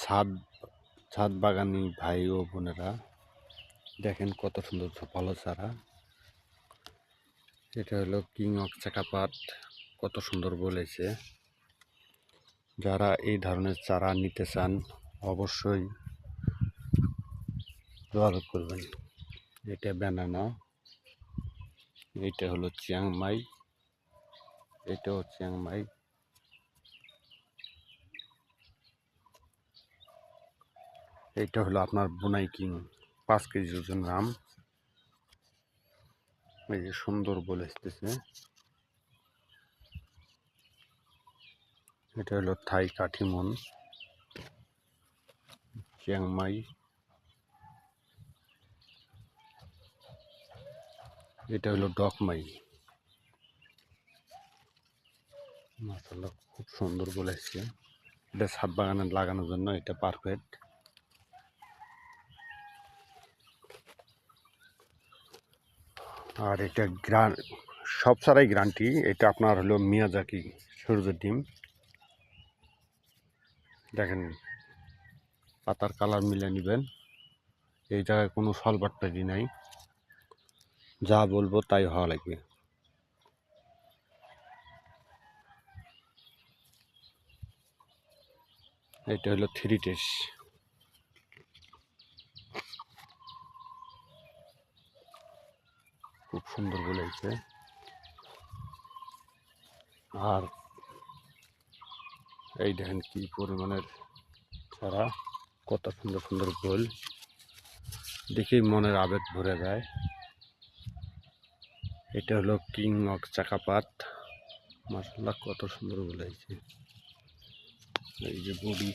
ছাদ ছাদ বাগানি ভাই ও বোনেরা, দেখেন কত সুন্দর ভালো চারা। এটা হলো কিং অফ চাকাপাত, কত সুন্দর বলেছে। যারা এই ধরনের চারা নিতে চান অবশ্যই যোগাযোগ করবেন। এটা ব্যানানা, এটা হলো চিয়াংমাই, এটাও চিয়াংমাই। এইটা হলো আপনার বুনাই কিং, 5 কেজি ওজন রাম। এই যে সুন্দর বলেছে। এটা হলো থাই কাঠিমন, চিয়াংমাই। এটা হলো ডকমাই। মাশাআল্লাহ খুব সুন্দর বলেছে। এটা ছাদ বাগানে লাগানোর জন্য এটা পারফেক্ট। আর এটা সব ছাড়াই গ্যারান্টি। এটা আপনার হলো মিয়াজাকি সূর্যের ডিম। দেখেন পাতার কালার মিলে নেবেন। এই জায়গায় কোনো সলবাট্টারি নাই, যা বলবো তাই হওয়া লাগবে। এটা হলো 3 টেস, খুব সুন্দর বলেছে। আর এই দেখেন কি পরিমাণের চারা, কত সুন্দর সুন্দর গোল, দেখেই মনের আবেগ ভরে যায়। এটা হলো কিং অফ চাকাপাত, মাশাআল্লাহ কত সুন্দর বলেছে। এই যে বডি।